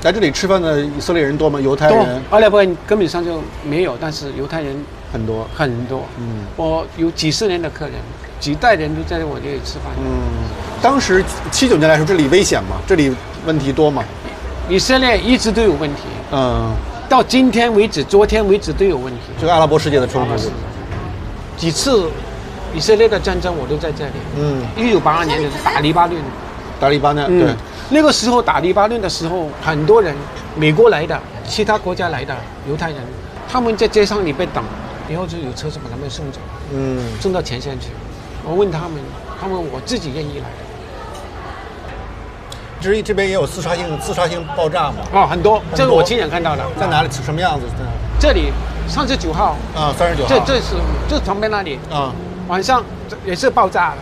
来这里吃饭的以色列人多吗？犹太人？阿拉伯人根本上就没有，但是犹太人很多很多。我有几十年的客人，几代人都在我这里吃饭。当时79年来说，这里危险吗？这里问题多吗？以色列一直都有问题。到今天为止，昨天为止都有问题。这个阿拉伯世界的冲突，几次以色列的战争我都在这里。1982年的打黎巴嫩。打黎巴嫩，对。那个时候打黎巴嫩的时候，很多人，美国来的、其他国家来的犹太人，他们在街上里被等，然后就有车子把他们送走，送到前线去。我问他们我自己愿意来的。这边也有自杀性爆炸吗？很多，这个我亲眼看到的。在哪里？什么样子？这里39号。39号。这旁边那里。晚上也是爆炸了，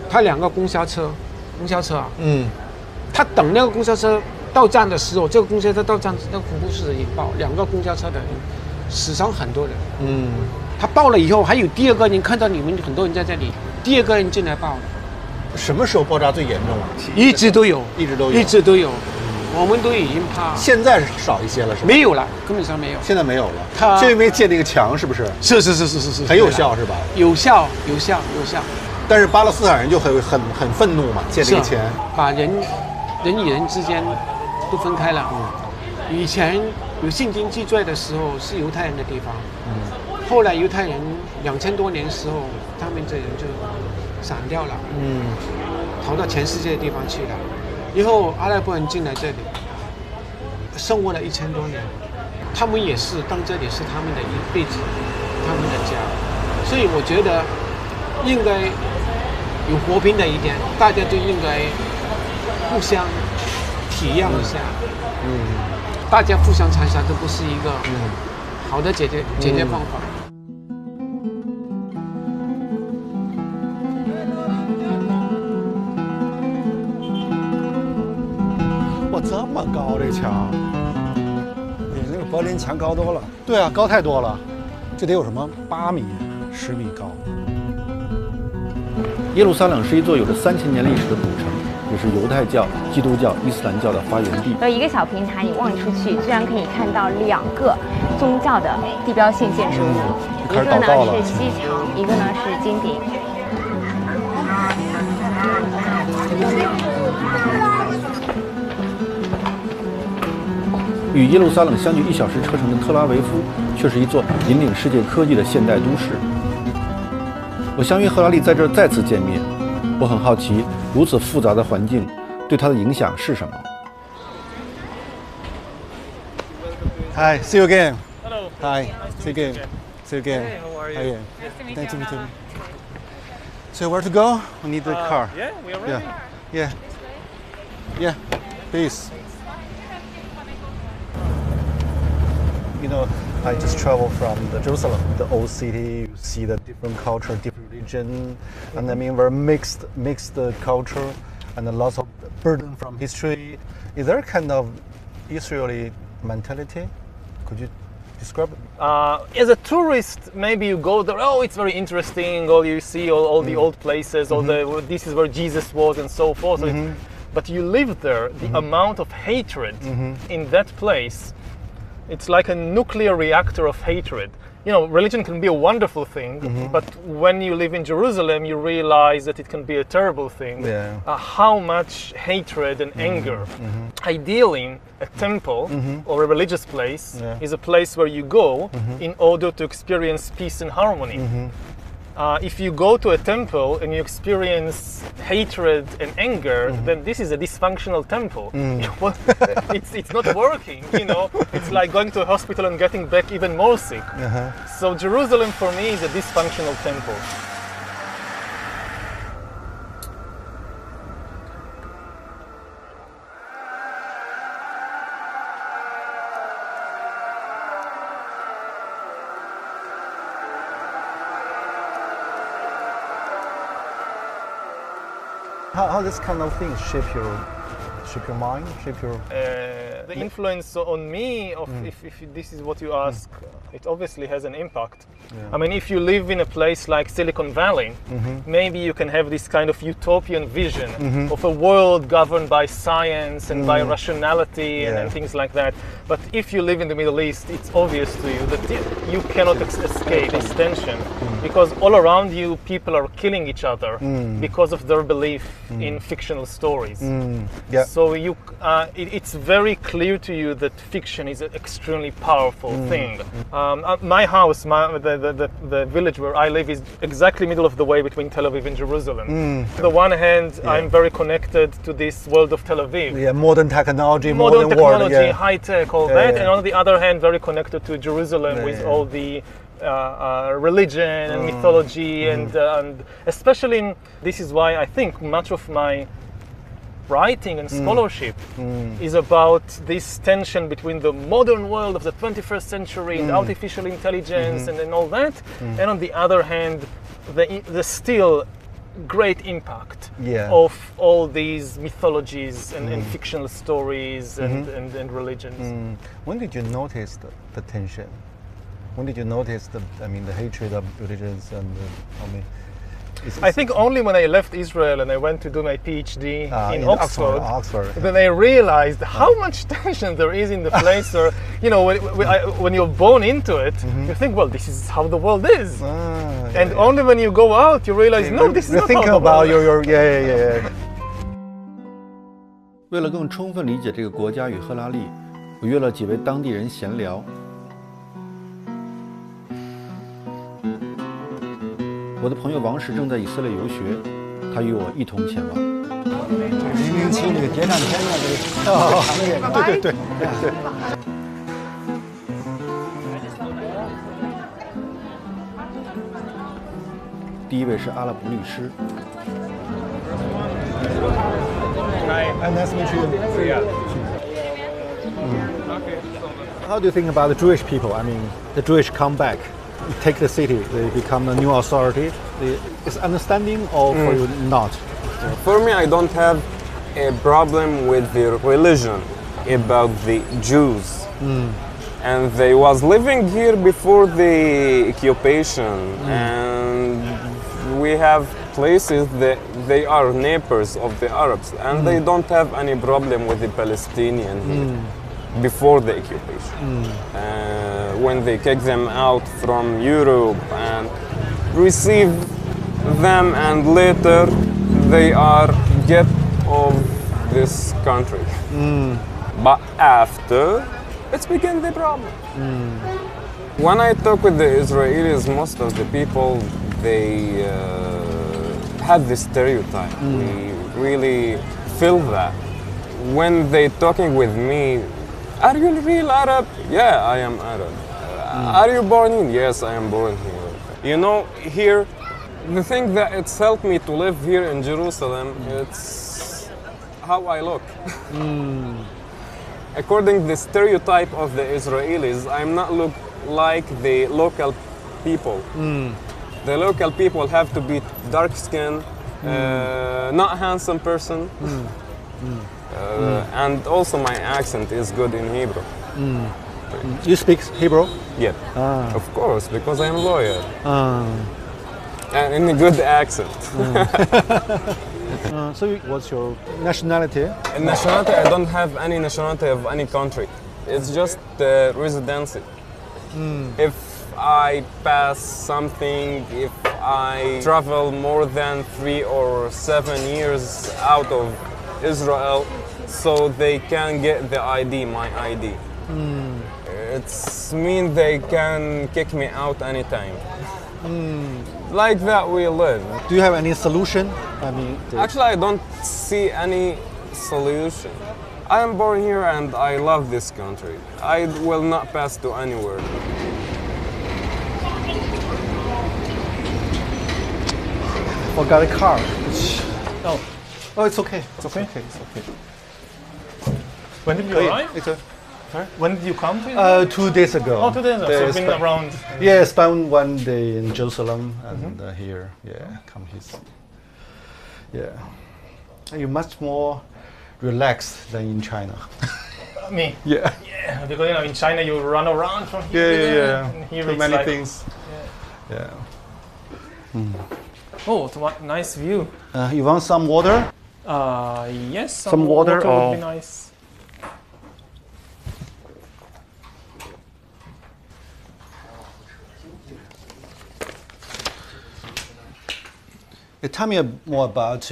他2个公交车啊。他等那个公交车到站的时候，这个公交车到站，那个恐怖式的引爆，2个公交车的人死伤很多人。他爆了以后，还有第2个人看到你们很多人在这里，第2个人进来爆了。什么时候爆炸最严重啊？一直都有。我们都已经怕。现在少一些了，是吧？没有了，根本上没有。现在没有了。就因为建那个墙，是不是？是，很有效，是吧？有效。但是巴勒斯坦人就很愤怒嘛，建这个墙，把人与人之间都分开了。以前有圣经记载的时候是犹太人的地方，后来犹太人2000多年的时候，他们这人就散掉了，逃到全世界的地方去了。以后阿拉伯人进来这里，生活了1000多年，他们也是当这里是他们的一辈子，他们的家。所以我觉得应该有和平的一点，大家就应该互相体谅一下。大家互相残杀，这不是一个好的解决方法。哇，这么高这墙，比那个柏林墙高多了。对啊，高太多了，这得有什么8米、10米高。耶路撒冷是一座有着3000年历史的古城，也是犹太教、基督教、伊斯兰教的发源地。一个小平台，你望出去，居然可以看到2个宗教的地标性建筑物，一个呢是西墙，一个呢是金顶。与耶路撒冷相距1小时车程的特拉维夫，却是一座引领世界科技的现代都市。我相约赫拉利在这儿再次见面，我很好奇，如此复杂的环境对他的影响是什么。Hi, see you again. Hello. Hi, see you again. See you again. Hey, how are you? Hi. Nice to meet Nice to you. meet you. So where to go? We need the car. Yeah, we are ready. Yeah. Please. You know, I just traveled from Jerusalem, the old city. You see the different culture, different religion, and I mean very mixed culture, and lots of burden from history. Is there a kind of Israeli mentality? Could you describe it? As a tourist, maybe you go there. Oh, it's very interesting. Or you see all the old places. All this is where Jesus was, and so forth. But you live there. The amount of hatred in that place. It's like a nuclear reactor of hatred. You know, religion can be a wonderful thing, but when you live in Jerusalem, you realize that it can be a terrible thing. Yeah. How much hatred and anger. Ideally, a temple or a religious place is a place where you go in order to experience peace and harmony. If you go to a temple and you experience hatred and anger, then this is a dysfunctional temple. It's not working, you know. It's like going to a hospital and getting back even more sick. So Jerusalem for me is a dysfunctional temple. How this kind of things shape your mind, shape your The influence on me of if this is what you ask, it obviously has an impact. I mean, if you live in a place like Silicon Valley, maybe you can have this kind of utopian vision of a world governed by science and by rationality and things like that. But if you live in the Middle East, it's obvious to you that you cannot escape this tension, because all around you people are killing each other because of their belief in fictional stories. So it's very clear to you that fiction is an extremely powerful thing. My house, the village where I live, is exactly middle of the way between Tel Aviv and Jerusalem. On the one hand, I'm very connected to this world of Tel Aviv. Modern technology, modern technology, world, high tech, all that. And on the other hand, very connected to Jerusalem with all the religion and mythology, and especially this is why I think much of my writing and scholarship is about this tension between the modern world of the 21st century and artificial intelligence and all that, and on the other hand, the still great impact of all these mythologies and fictional stories and religions. When did you notice the tension? When did you notice the hatred of religions and I think only when I left Israel and I went to do my PhD in Oxford, then I realized how much tension there is in the place where, when you're born into it, you think, well, this is how the world is. And only when you go out, you realize, no, this is not how the world is. 为了更充分理解这个国家与赫拉利，我约了几位当地人闲聊。我的朋友王石正在以色列游学，他与我一同前往。007那个谍战片的这个行业，对。第一位是阿拉伯律师。Nice to meet you. How do you think about the Jewish people? I mean, the Jewish come back. Take the city, they become a new authority. Is understanding or for you not? For me, I don't have a problem with the religion about the Jews. And they was living here before the occupation, and we have places that they are neighbors of the Arabs, and they don't have any problem with the Palestinian here. Before the occupation, when they kick them out from Europe and receive them, and later they are get of this country. But after, it's begin the problem. When I talk with the Israelis, most of the people, they have this stereotype. We really feel that. When they talking with me, are you real Arab? Yeah, I am Arab. Are you born here? Yes, I am born here. You know, here, the thing that it's helped me to live here in Jerusalem, it's how I look. According to the stereotype of the Israelis, I'm not look like the local people. The local people have to be dark skinned, not handsome person. And also my accent is good in Hebrew. You speak Hebrew? Yeah, of course, because I'm a lawyer. And in a good accent. So what's your nationality? Nationality, I don't have any nationality of any country. It's just residency. If I pass something, if I travel more than 3 or 7 years out of Israel, so they can get the ID, my ID. It's mean they can kick me out anytime. Like that we live. Do you have any solution? I mean, actually, I don't see any solution. I am born here and I love this country. I will not pass to anywhere. Forgot a car. Oh, it's okay. It's okay. It's okay. When did you arrive? When did you come to 2 days ago. Oh, 2 days ago. So you've been around. Yeah, spent 1 day in Jerusalem and here. Yeah, come here. Yeah. You're much more relaxed than in China. me. Yeah. Yeah, because in China you run around from Yeah, here to yeah, there, yeah. and here Too it's many like, things. Yeah. Oh, what nice view. You want some water? Yes, Some water would or- be nice. Tell me more about,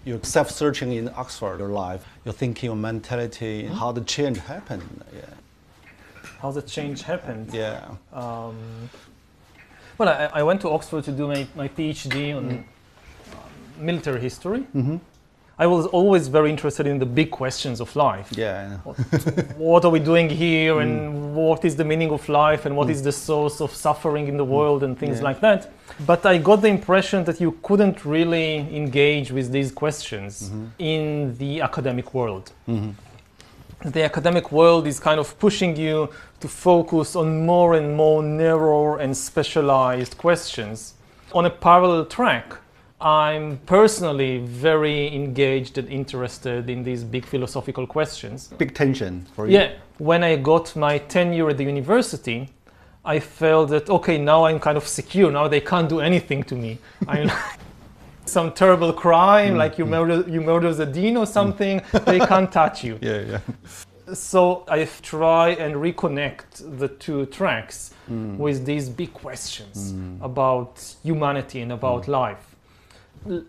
your self-searching in Oxford, your life, your thinking, your mentality, how the change happened. Yeah. How the change happened. Yeah. Well, I went to Oxford to do my PhD on military history. I was always very interested in the big questions of life. Yeah. What are we doing here, and what is the meaning of life, and what is the source of suffering in the world, and things like that. But I got the impression that you couldn't really engage with these questions in the academic world. The academic world is kind of pushing you to focus on more and more narrow and specialized questions. On a parallel track, I'm personally very engaged and interested in these big philosophical questions. Big tension for you. Yeah, when I got my tenure at the university, I felt that, okay, now I'm kind of secure. Now they can't do anything to me. I'm some terrible crime, like you murder the dean or something, they can't touch you. Yeah, yeah. So I try and reconnect the two tracks with these big questions about humanity and about life.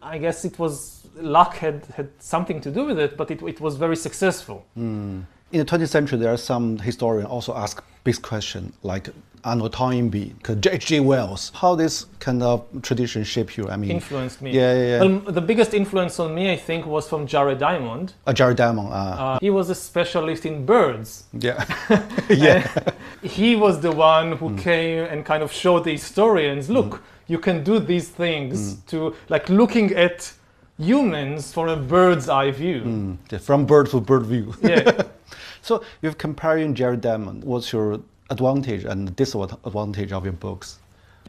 I guess it was luck had something to do with it, but it was very successful. In the 20th century, there are some historians also ask big questions like Arnold Toynbee, H.G. Wells. How this kind of tradition shaped you? Influenced me. Yeah. The biggest influence on me, I think, was from Jared Diamond. Jared Diamond. He was a specialist in birds. Yeah. Yeah. He was the one who came and kind of showed the historians, look, you can do these things to, like, looking at humans from a bird's eye view. From bird to bird view. Yeah. So you're comparing Jared Diamond. What's your advantage and disadvantage of your books?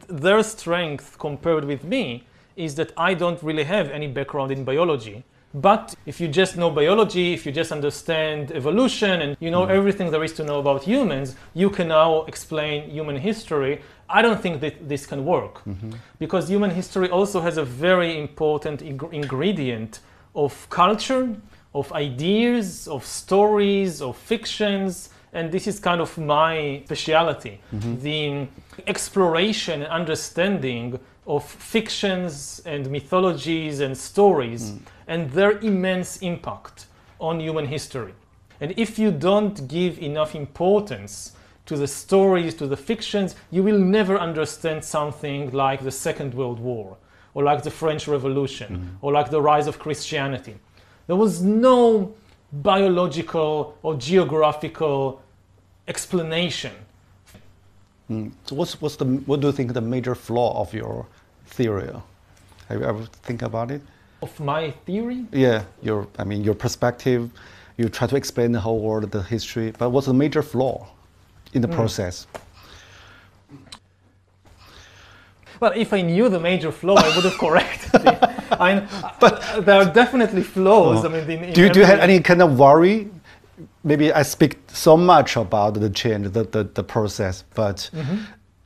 Their strength compared with me is that I don't really have any background in biology. But if you just know biology, if you just understand evolution and you know everything there is to know about humans, you can now explain human history. I don't think that this can work because human history also has a very important ingredient of culture, of ideas, of stories, of fictions, and this is kind of my specialty, the exploration and understanding of fictions and mythologies and stories and their immense impact on human history. And if you don't give enough importance to the stories, to the fictions, you will never understand something like the Second World War, or like the French Revolution, or like the rise of Christianity. There was no biological or geographical explanation. So what do you think the major flaw of your theory? Have you ever think about it? Of my theory? Yeah, your perspective. You try to explain the whole world, the history, but what's the major flaw in the process? Well, if I knew the major flaw, I would have corrected it. But there are definitely flaws. Do you have any kind of worry? Maybe I speak so much about the change, the process, but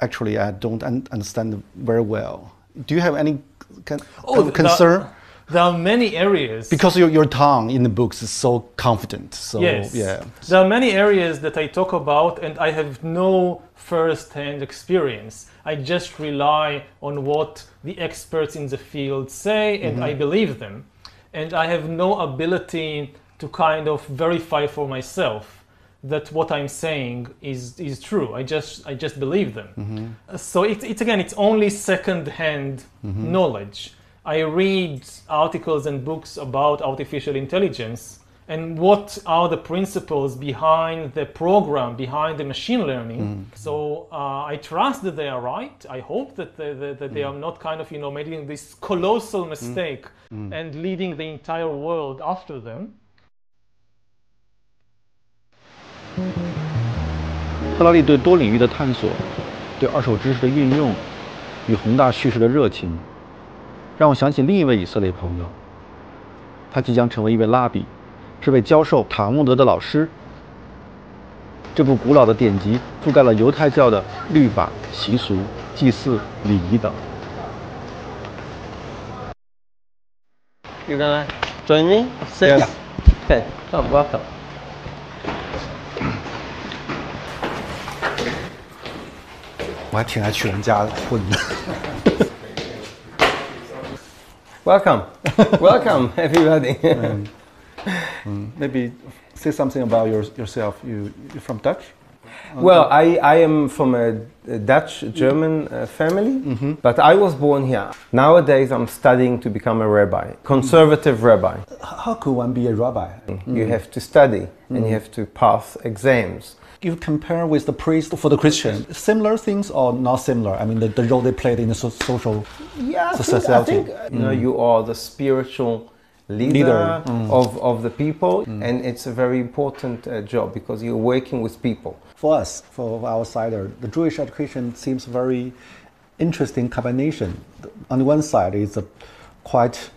actually I don't understand very well. Do you have any kind of concern? There are many areas. Because your tongue in the books is so confident. So, yes. Yeah. There are many areas that I talk about and I have no first-hand experience. I just rely on what the experts in the field say and I believe them. And I have no ability to kind of verify for myself that what I'm saying is true. I just believe them. So it's only second-hand knowledge. I read articles and books about artificial intelligence and what are the principles behind the program, behind the machine learning. So I trust that they are right. I hope that they are not kind of, making this colossal mistake and leading the entire world after them. 赫拉利对多领域的探索，对二手知识的运用与宏大叙事的热情，让我想起另一位以色列朋友，他即将成为一位拉比，是位教授塔木德的老师。这部古老的典籍覆盖了犹太教的律法、习俗、祭祀、礼仪等。You gonna join me? Sit. Yes. Okay. Come, welcome. Welcome. Welcome, everybody. Maybe say something about yourself. You're from Dutch? Well, I am from a Dutch-German family, but I was born here. Nowadays, I'm studying to become a rabbi, conservative rabbi. How could one be a rabbi? You have to study and you have to pass exams. You compare with the priest for the Christian, similar things or not similar? I mean, the role they played in the social society. I think you know, you are the spiritual leader of the people, and it's a very important job because you're working with people. For us, for outsider, the Jewish education seems very interesting combination. On the one side, it's a quite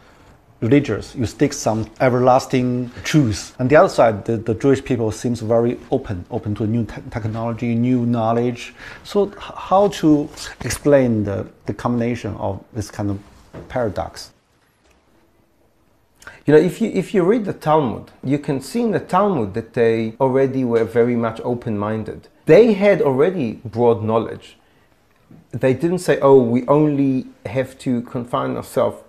religious. You stick some everlasting truths. On the other side, the Jewish people seems very open to new technology, new knowledge. So how to explain the combination of this kind of paradox? You know, if you read the Talmud, you can see in the Talmud that they already were very much open-minded. They had already broad knowledge. They didn't say, oh, we only have to confine ourselves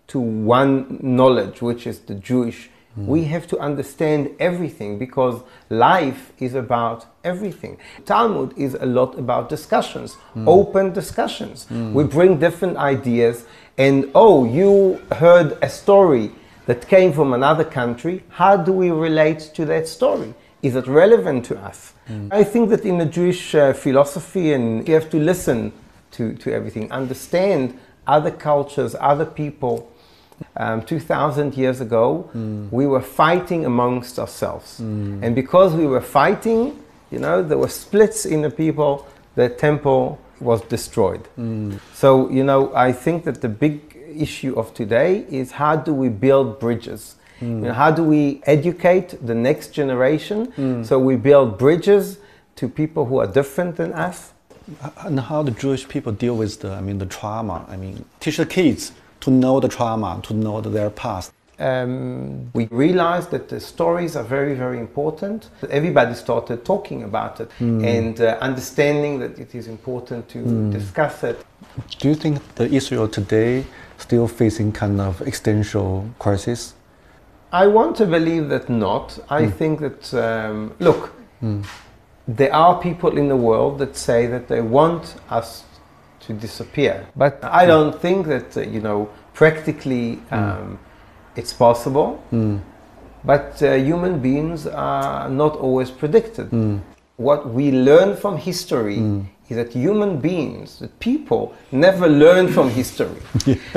to one knowledge, which is the Jewish. We have to understand everything because life is about everything. Talmud is a lot about discussions, open discussions. We bring different ideas and, oh, you heard a story that came from another country. How do we relate to that story? Is it relevant to us? I think that in the Jewish philosophy, and you have to listen to everything, understand other cultures, other people. 2,000 years ago, we were fighting amongst ourselves. And because we were fighting, you know, there were splits in the people, the temple was destroyed. So, you know, I think that the big issue of today is how do we build bridges? You know, how do we educate the next generation? So we build bridges to people who are different than us. And how the Jewish people deal with the trauma? I mean, teach the kids to know the trauma, to know their past. We realized that the stories are very, very important. Everybody started talking about it and understanding that it is important to discuss it. Do you think that Israel today still facing kind of existential crisis? I want to believe that not. I think that, look, there are people in the world that say that they want us to disappear. But I don't think that, you know, practically it's possible. But human beings are not always predicted. What we learn from history is that human beings, that people, never learn from history.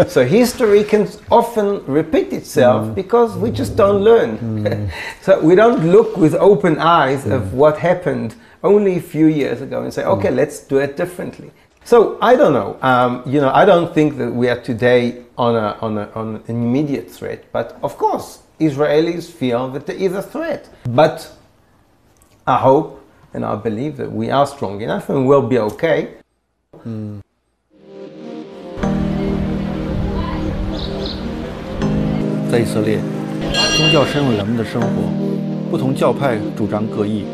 So history can often repeat itself because we just don't learn. So we don't look with open eyes of what happened only a few years ago and say, okay, let's do it differently. So I don't know. You know, I don't think that we are today on an immediate threat. But of course, Israelis feel that there is a threat. But I hope and I believe that we are strong enough and we'll be okay. 在以色列，宗教深入人们的生活，不同教派主张各异。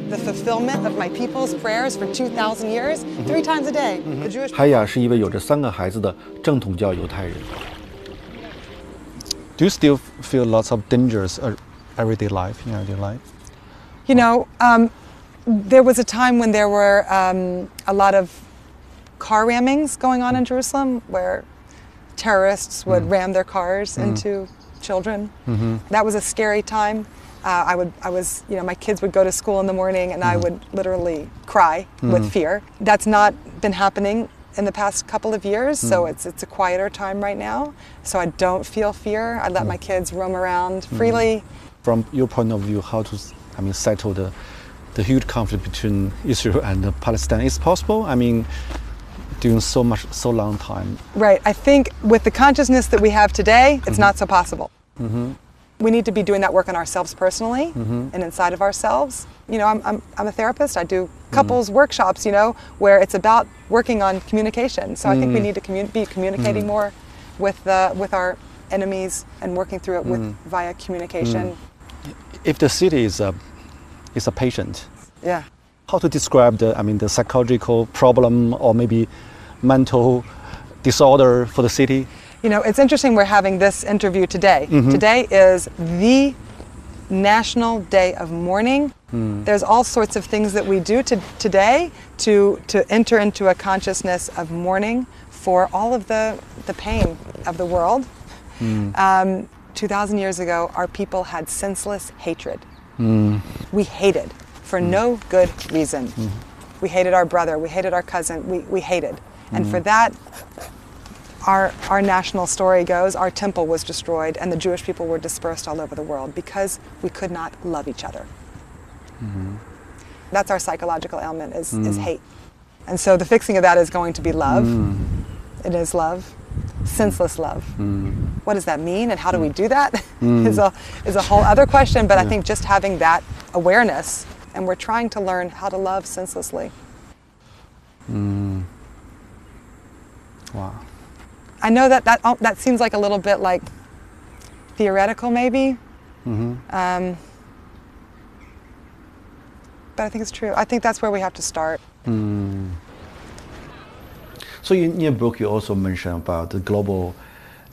The fulfillment of my people's prayers for 2,000 years, 3 times a day. The Jewish. 海雅是一位有着3个孩子的正统教犹太人。Do you still feel lots of dangers everyday life in everyday life? You know, there was a time when there were a lot of car rammings going on in Jerusalem where terrorists would ram their cars into children. That was a scary time. You know, my kids would go to school in the morning and I would literally cry with fear. That's not been happening in the past couple of years, so it's a quieter time right now. So I don't feel fear. I let my kids roam around freely. From your point of view, how to, settle the huge conflict between Israel and Palestine is possible? I mean, during so long time. Right. I think with the consciousness that we have today, it's not so possible. we need to be doing that work on ourselves personally and inside of ourselves. You know, I'm a therapist. I do couples workshops, you know, where it's about working on communication. So I think we need to be communicating more with our enemies and working through it via communication. If the city is a patient, Yeah. how to describe the psychological problem or maybe mental disorder for the city? You know, it's interesting we're having this interview today. Today is the National Day of Mourning. There's all sorts of things that we do today to enter into a consciousness of mourning for all of the pain of the world. 2,000 years ago, our people had senseless hatred. We hated for no good reason. We hated our brother, we hated our cousin, we hated. And for that, our national story goes, our temple was destroyed and the Jewish people were dispersed all over the world because we could not love each other. That's our psychological ailment is hate. And so the fixing of that is going to be love. It is love, senseless love. What does that mean and how do we do that is a whole other question, but I think just having that awareness, and we're trying to learn how to love senselessly. Wow. I know that seems like a little bit like theoretical maybe, but I think it's true. I think that's where we have to start. So in your book, you also mention about the global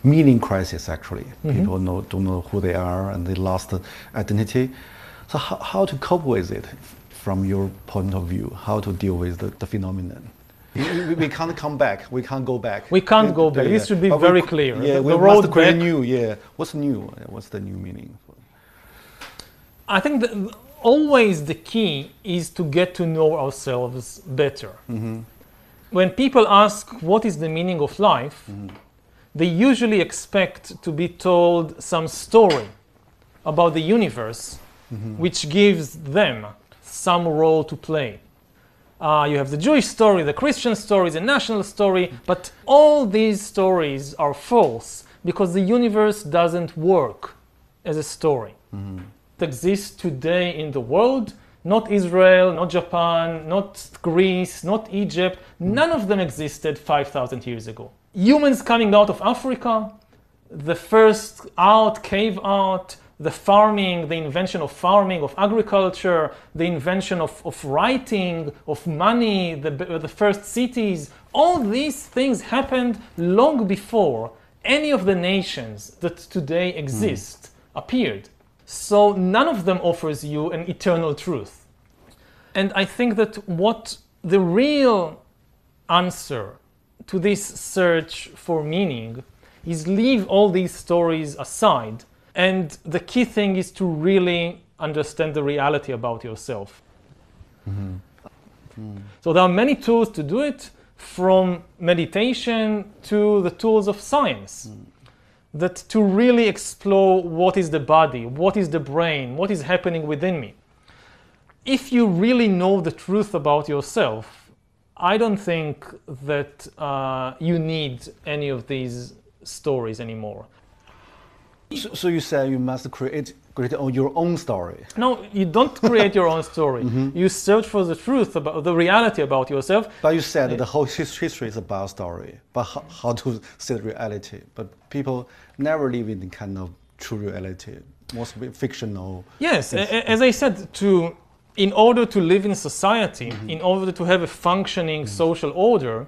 meaning crisis. Actually, people don't know who they are and they lost identity. So how to cope with it, from your point of view? How to deal with the phenomenon? We can't come back. We can't go back. We can't go back. This should be But very clear. Yeah, we the road must create back. new. Yeah, what's new? What's the new meaning? I think that always the key is to get to know ourselves better. When people ask what is the meaning of life, they usually expect to be told some story about the universe, which gives them some role to play. You have the Jewish story, the Christian story, the national story, but all these stories are false because the universe doesn't work as a story. It exists today in the world, not Israel, not Japan, not Greece, not Egypt. None of them existed 5,000 years ago. Humans coming out of Africa, the first art, cave art, the farming, the invention of farming, of agriculture, the invention of writing, of money, the first cities, all these things happened long before any of the nations that today exist appeared. So none of them offers you an eternal truth. And I think that what the real answer to this search for meaning is leave all these stories aside. And the key thing is to really understand the reality about yourself. So there are many tools to do it, from meditation to the tools of science, that to really explore what is the body, what is the brain, what is happening within me. If you really know the truth about yourself, I don't think that you need any of these stories anymore. So you say you must create your own story. No, you don't create your own story. You search for the truth, about the reality about yourself. But you said the whole history is about story, but how to see the reality. But people never live in the kind of true reality, mostly fictional. Yes, as I said, in order to live in society, in order to have a functioning social order,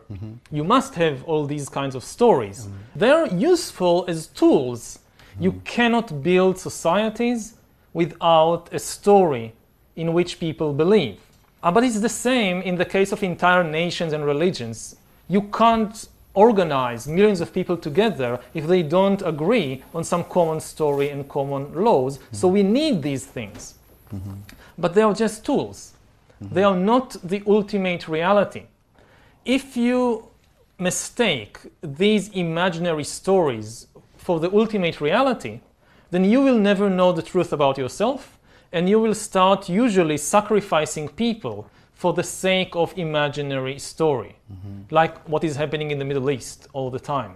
you must have all these kinds of stories. They're useful as tools. You cannot build societies without a story in which people believe. But it's the same in the case of entire nations and religions. You can't organize millions of people together if they don't agree on some common story and common laws. So we need these things. But they are just tools. They are not the ultimate reality. If you mistake these imaginary stories for the ultimate reality, then you will never know the truth about yourself, and you will start usually sacrificing people for the sake of imaginary story, like what is happening in the Middle East all the time.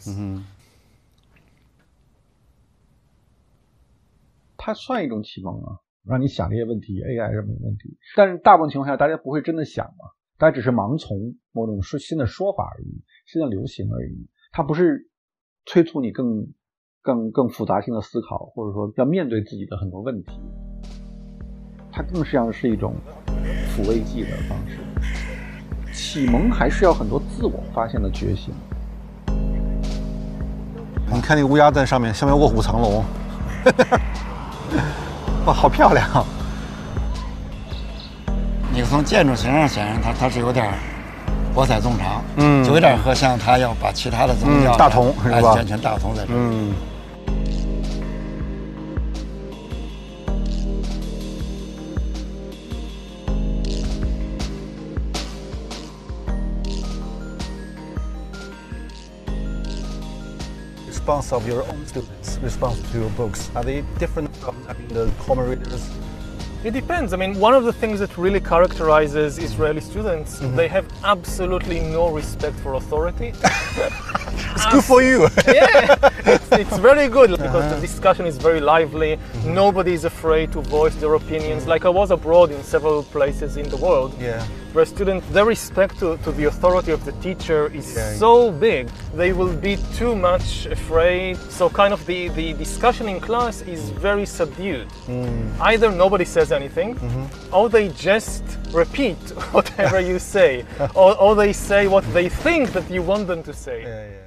它算一种启蒙啊，让你想这些问题 ，AI 什么问题。但是大部分情况下，大家不会真的想嘛，大家只是盲从某种新的说法而已，新的流行而已。它不是催促你更复杂性的思考，或者说要面对自己的很多问题。它更像是一种抚慰剂的方式。启蒙还是要很多自我发现的觉醒。你看那个乌鸦在上面，下面卧虎藏龙，哇，好漂亮！你从建筑形上显然它是有点博采众长，就有点和像他要把其他的宗教大同是吧？完全大同在这儿。Response of your own students' response to your books, are they different from the common readers? It depends. I mean, one of the things that really characterizes Israeli students, they have absolutely no respect for authority. It's good for you. Yeah, it's very good because the discussion is very lively. Nobody is afraid to voice their opinions. Like I was abroad in several places in the world, where students, their respect to the authority of the teacher is so big, they will be too much afraid. So kind of the discussion in class is very subdued. Either nobody says anything, or they just repeat whatever you say, or they say what they think that you want them to say.